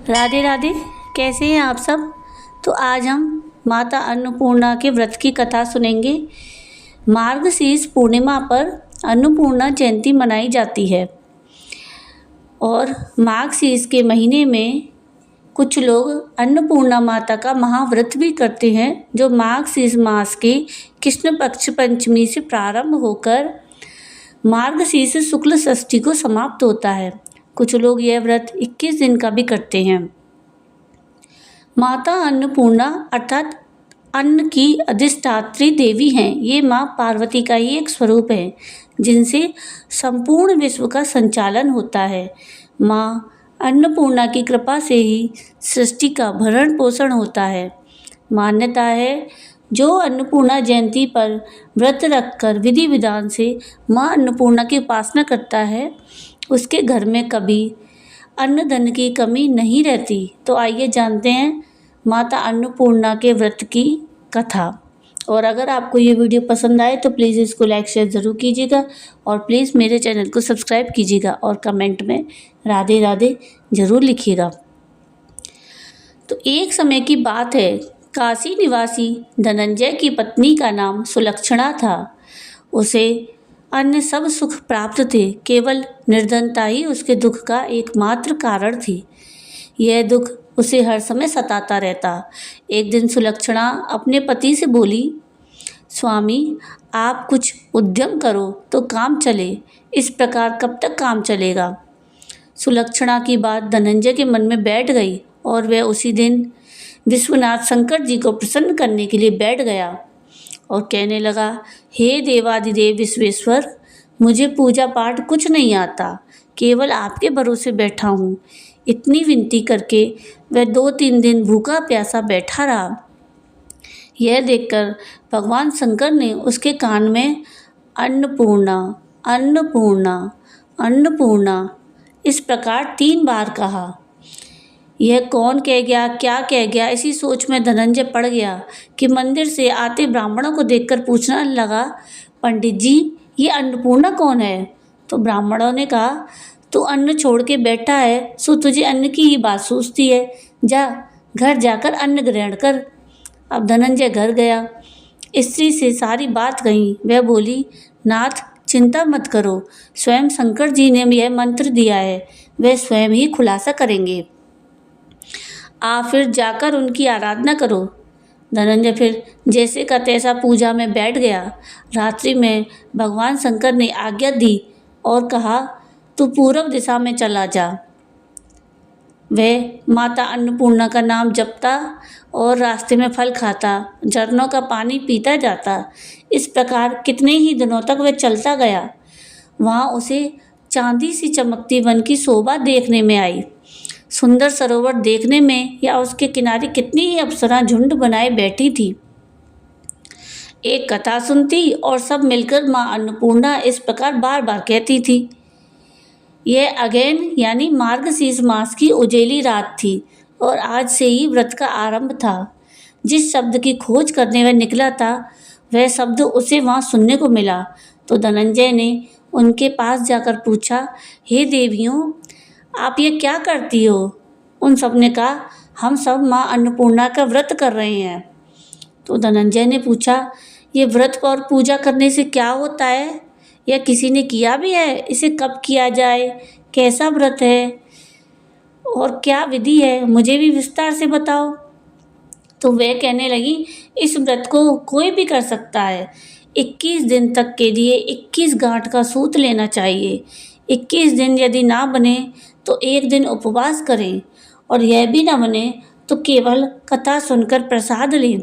राधे राधे। कैसे हैं आप सब। तो आज हम माता अन्नपूर्णा के व्रत की कथा सुनेंगे। मार्गशीर्ष पूर्णिमा पर अन्नपूर्णा जयंती मनाई जाती है और मार्गशीर्ष के महीने में कुछ लोग अन्नपूर्णा माता का महाव्रत भी करते हैं, जो मार्गशीर्ष मास के कृष्ण पक्ष पंचमी से प्रारंभ होकर मार्गशीर्ष शुक्ल षष्ठी को समाप्त होता है। कुछ लोग यह व्रत 21 दिन का भी करते हैं। माता अन्नपूर्णा अर्थात अन्न की अधिष्ठात्री देवी हैं। ये माँ पार्वती का ही एक स्वरूप है, जिनसे संपूर्ण विश्व का संचालन होता है। माँ अन्नपूर्णा की कृपा से ही सृष्टि का भरण पोषण होता है। मान्यता है, जो अन्नपूर्णा जयंती पर व्रत रखकर विधि विधान से माँ अन्नपूर्णा की उपासना करता है, उसके घर में कभी अन्न धन की कमी नहीं रहती। तो आइए जानते हैं माता अन्नपूर्णा के व्रत की कथा। और अगर आपको ये वीडियो पसंद आए तो प्लीज़ इसको लाइक शेयर ज़रूर कीजिएगा और प्लीज़ मेरे चैनल को सब्सक्राइब कीजिएगा और कमेंट में राधे राधे ज़रूर लिखिएगा। तो एक समय की बात है, काशी निवासी धनंजय की पत्नी का नाम सुलक्षणा था। उसे अन्य सब सुख प्राप्त थे, केवल निर्धनता ही उसके दुख का एकमात्र कारण थी। यह दुख उसे हर समय सताता रहता। एक दिन सुलक्षणा अपने पति से बोली, स्वामी, आप कुछ उद्यम करो तो काम चले, इस प्रकार कब तक काम चलेगा। सुलक्षणा की बात धनंजय के मन में बैठ गई और वह उसी दिन विश्वनाथ शंकर जी को प्रसन्न करने के लिए बैठ गया और कहने लगा, हे देवादिदेव विश्वेश्वर, मुझे पूजा पाठ कुछ नहीं आता, केवल आपके भरोसे बैठा हूँ। इतनी विनती करके वह 2-3 दिन भूखा प्यासा बैठा रहा। यह देखकर भगवान शंकर ने उसके कान में अन्नपूर्णा अन्नपूर्णा अन्नपूर्णा इस प्रकार 3 बार कहा। यह कौन कह गया, क्या कह गया, इसी सोच में धनंजय पड़ गया कि मंदिर से आते ब्राह्मणों को देखकर पूछने लगा, पंडित जी, ये अन्नपूर्णा कौन है। तो ब्राह्मणों ने कहा, तू अन्न छोड़ के बैठा है, सो तुझे अन्न की ही बात सूझती है, जा घर जाकर अन्न ग्रहण कर। अब धनंजय घर गया, स्त्री से सारी बात कही। वह बोली, नाथ, चिंता मत करो, स्वयं शंकर जी ने यह मंत्र दिया है, वह स्वयं ही खुलासा करेंगे। आप फिर जाकर उनकी आराधना करो। धनंजय फिर जैसे का तैसा पूजा में बैठ गया। रात्रि में भगवान शंकर ने आज्ञा दी और कहा, तू पूर्व दिशा में चला जा। वह माता अन्नपूर्णा का नाम जपता और रास्ते में फल खाता, झरनों का पानी पीता जाता। इस प्रकार कितने ही दिनों तक वह चलता गया। वहाँ उसे चांदी सी चमकती वन की शोभा देखने में आई। सुंदर सरोवर देखने में या उसके किनारे कितनी ही अप्सरा झुंड बनाए बैठी थी। एक कथा सुनती और सब मिलकर माँ अन्नपूर्णा इस प्रकार बार बार कहती थी। यह अगेन यानी मार्गशीर्ष मास की उजेली रात थी और आज से ही व्रत का आरंभ था। जिस शब्द की खोज करने वह निकला था, वह शब्द उसे वहाँ सुनने को मिला। तो धनंजय ने उनके पास जाकर पूछा, हे देवियों, आप ये क्या करती हो। उन सब ने कहा, हम सब माँ अन्नपूर्णा का व्रत कर रहे हैं। तो धनंजय ने पूछा, ये व्रत और पूजा करने से क्या होता है, या किसी ने किया भी है, इसे कब किया जाए, कैसा व्रत है और क्या विधि है, मुझे भी विस्तार से बताओ। तो वह कहने लगी, इस व्रत को कोई भी कर सकता है। 21 दिन तक के लिए 21 गांठ का सूत लेना चाहिए। 21 दिन यदि ना बने तो 1 दिन उपवास करें और यह भी ना बने तो केवल कथा सुनकर प्रसाद लें।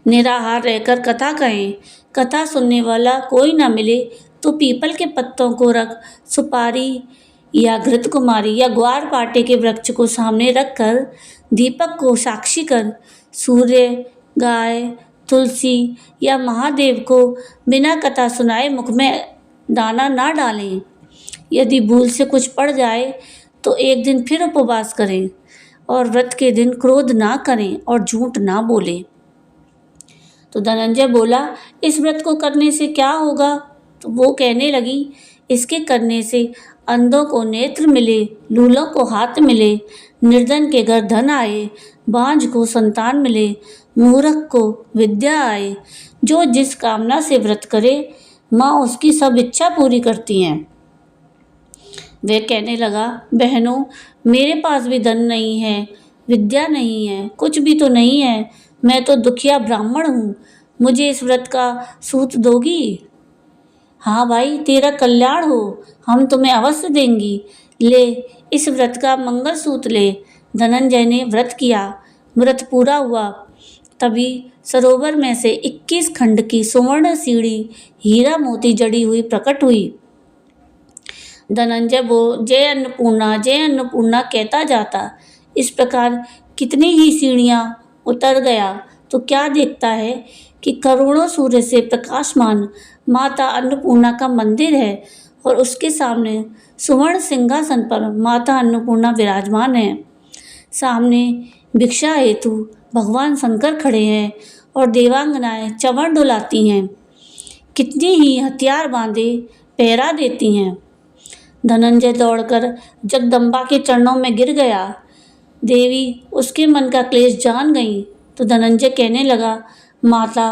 निराहार रहकर कथा कहें। कथा सुनने वाला कोई ना मिले तो पीपल के पत्तों को रख सुपारी या घृत कुमारी या ग्वार पाटे के वृक्ष को सामने रखकर दीपक को साक्षी कर सूर्य, गाय, तुलसी या महादेव को बिना कथा सुनाए मुख में दाना ना डालें। यदि भूल से कुछ पड़ जाए तो 1 दिन फिर उपवास करें और व्रत के दिन क्रोध ना करें और झूठ ना बोलें। तो धनंजय बोला, इस व्रत को करने से क्या होगा। तो वो कहने लगी, इसके करने से अंधों को नेत्र मिले, लूलों को हाथ मिले, निर्धन के घर धन आए, बांझ को संतान मिले, मूर्ख को विद्या आए। जो जिस कामना से व्रत करे, माँ उसकी सब इच्छा पूरी करती हैं। वह कहने लगा, बहनों, मेरे पास भी धन नहीं है, विद्या नहीं है, कुछ भी तो नहीं है। मैं तो दुखिया ब्राह्मण हूँ, मुझे इस व्रत का सूत दोगी? हाँ भाई, तेरा कल्याण हो, हम तुम्हें अवश्य देंगी। ले, इस व्रत का मंगल सूत्र ले। धनंजय ने व्रत किया। व्रत पूरा हुआ। तभी सरोवर में से 21 खंड की सुवर्ण सीढ़ी हीरा मोती जड़ी हुई प्रकट हुई। धनंजय जय अन्नपूर्णा, जय अन्नपूर्णा कहता जाता। इस प्रकार कितनी ही सीढ़ियाँ उतर गया तो क्या देखता है कि करोड़ों सूर्य से प्रकाशमान माता अन्नपूर्णा का मंदिर है और उसके सामने सुवर्ण सिंहासन पर माता अन्नपूर्णा विराजमान है। सामने भिक्षा हेतु भगवान शंकर खड़े हैं और देवांगनाएं चंवर डुलाती हैं। कितनी ही हथियार बांधे पहरा देती हैं। धनंजय दौड़कर जगदम्बा के चरणों में गिर गया। देवी उसके मन का क्लेश जान गई तो धनंजय कहने लगा, माता,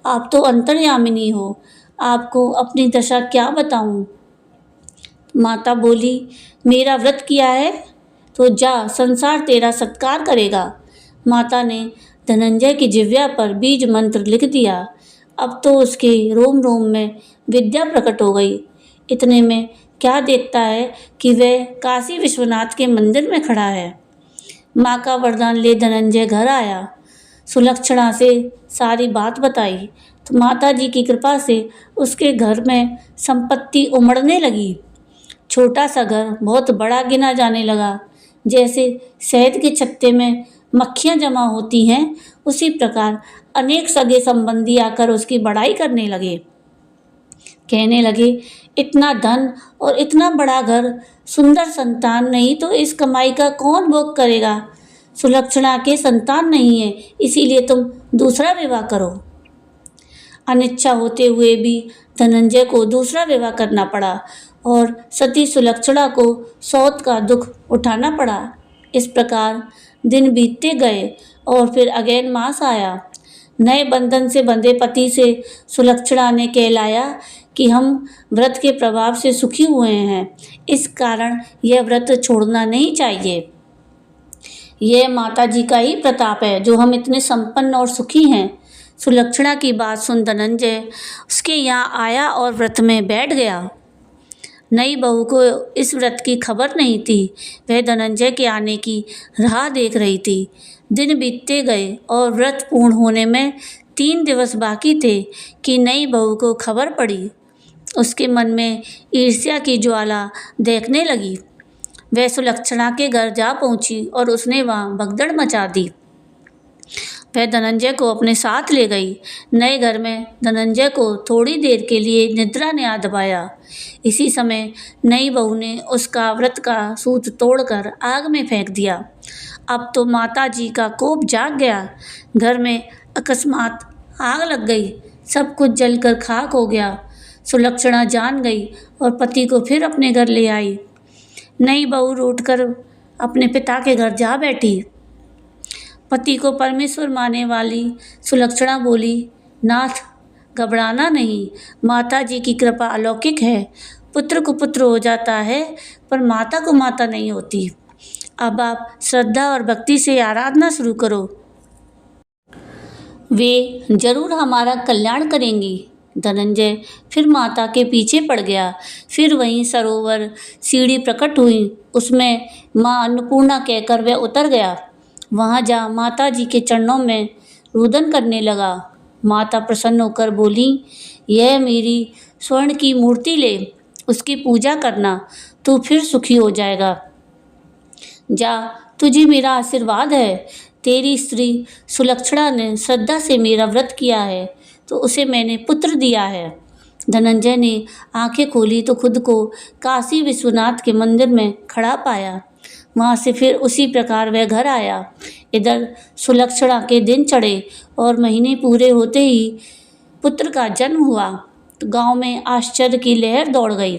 आप तो अंतर्यामिनी हो, आपको अपनी दशा क्या बताऊं? माता बोली, मेरा व्रत किया है तो जा, संसार तेरा सत्कार करेगा। माता ने धनंजय की जिह्वा पर बीज मंत्र लिख दिया। अब तो उसके रोम रोम में विद्या प्रकट हो गई। इतने में क्या देखता है कि वह काशी विश्वनाथ के मंदिर में खड़ा है। माँ का वरदान ले धनंजय घर आया। सुलक्षणा से सारी बात बताई तो माता जी की कृपा से उसके घर में संपत्ति उमड़ने लगी। छोटा सा घर बहुत बड़ा गिना जाने लगा। जैसे शहद के छत्ते में मक्खियाँ जमा होती हैं, उसी प्रकार अनेक सगे संबंधी आकर उसकी बड़ाई करने लगे। कहने लगे, इतना धन और इतना बड़ा घर, सुंदर संतान नहीं तो इस कमाई का कौन भोग करेगा? सुलक्षणा के संतान नहीं है, इसीलिए तुम दूसरा विवाह करो। अनिच्छा होते हुए भी धनंजय को दूसरा विवाह करना पड़ा और सती सुलक्षणा को सौत का दुख उठाना पड़ा। इस प्रकार दिन बीतते गए और फिर अगेन मास आया। नए बंधन से बंधे पति से सुलक्षणा ने कहलाया कि हम व्रत के प्रभाव से सुखी हुए हैं, इस कारण यह व्रत छोड़ना नहीं चाहिए। यह माता जी का ही प्रताप है जो हम इतने संपन्न और सुखी हैं। सुलक्षणा की बात सुन धनंजय उसके यहाँ आया और व्रत में बैठ गया। नई बहू को इस व्रत की खबर नहीं थी। वह धनंजय के आने की राह देख रही थी। दिन बीतते गए और व्रत पूर्ण होने में 3 दिवस बाकी थे कि नई बहू को खबर पड़ी। उसके मन में ईर्ष्या की ज्वाला देखने लगी। वह सुलक्षणा के घर जा पहुंची और उसने वहाँ भगदड़ मचा दी। वह धनंजय को अपने साथ ले गई। नए घर में धनंजय को थोड़ी देर के लिए निद्रा ने आ दबाया। इसी समय नई बहू ने उसका व्रत का सूत तोड़कर आग में फेंक दिया। अब तो माता जी का कोप जाग गया। घर में अकस्मात आग लग गई। सब कुछ जलकर खाक हो गया। सुलक्षणा जान गई और पति को फिर अपने घर ले आई। नई बहू रूठकर अपने पिता के घर जा बैठी। पति को परमेश्वर मानने वाली सुलक्षणा बोली, नाथ, घबराना नहीं, माता जी की कृपा अलौकिक है। पुत्र को पुत्र हो जाता है पर माता को माता नहीं होती। अब आप श्रद्धा और भक्ति से आराधना शुरू करो, वे जरूर हमारा कल्याण करेंगी। धनंजय फिर माता के पीछे पड़ गया। फिर वहीं सरोवर सीढ़ी प्रकट हुई, उसमें माँ अन्नपूर्णा कहकर वह उतर गया। वहाँ जा माता जी के चरणों में रुदन करने लगा। माता प्रसन्न होकर बोली, यह मेरी स्वर्ण की मूर्ति ले, उसकी पूजा करना, तू फिर सुखी हो जाएगा। जा, तुझे मेरा आशीर्वाद है। तेरी स्त्री सुलक्षणा ने श्रद्धा से मेरा व्रत किया है तो उसे मैंने पुत्र दिया है। धनंजय ने आंखें खोली तो खुद को काशी विश्वनाथ के मंदिर में खड़ा पाया। वहाँ से फिर उसी प्रकार वह घर आया। इधर सुलक्षणा के दिन चढ़े और महीने पूरे होते ही पुत्र का जन्म हुआ तो गांव में आश्चर्य की लहर दौड़ गई।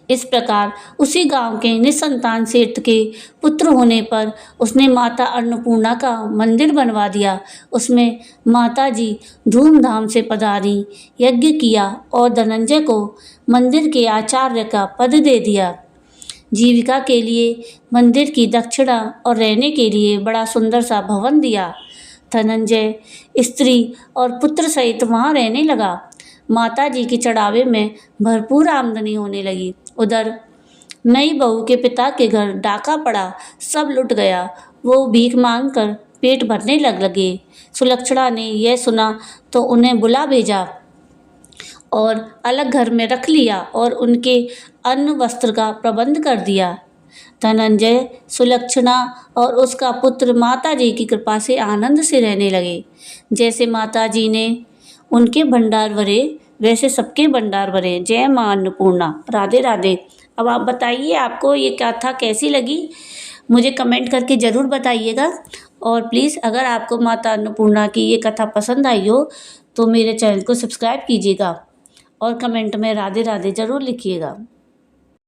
इस प्रकार उसी गांव के निसंतान सेठ के पुत्र होने पर उसने माता अन्नपूर्णा का मंदिर बनवा दिया। उसमें माता जी धूमधाम से पधारी, यज्ञ किया और धनंजय को मंदिर के आचार्य का पद दे दिया। जीविका के लिए मंदिर की दक्षिणा और रहने के लिए बड़ा सुंदर सा भवन दिया। धनंजय स्त्री और पुत्र सहित वहाँ रहने लगा। माता जी की चढ़ावे में भरपूर आमदनी होने लगी। उधर नई बहू के पिता के घर डाका पड़ा, सब लुट गया। वो भीख मांग कर पेट भरने लगे। सुलक्षणा ने यह सुना तो उन्हें बुला भेजा और अलग घर में रख लिया और उनके अन्न वस्त्र का प्रबंध कर दिया। धनंजय, सुलक्षणा और उसका पुत्र माता जी की कृपा से आनंद से रहने लगे। जैसे माता जी ने उनके भंडार भरे, वैसे सबके भंडार भरे। जय माँ अन्नपूर्णा। राधे राधे। अब आप बताइए, आपको ये कथा कैसी लगी, मुझे कमेंट करके ज़रूर बताइएगा। और प्लीज़ अगर आपको माता अन्नपूर्णा की ये कथा पसंद आई हो तो मेरे चैनल को सब्सक्राइब कीजिएगा और कमेंट में राधे राधे ज़रूर लिखिएगा।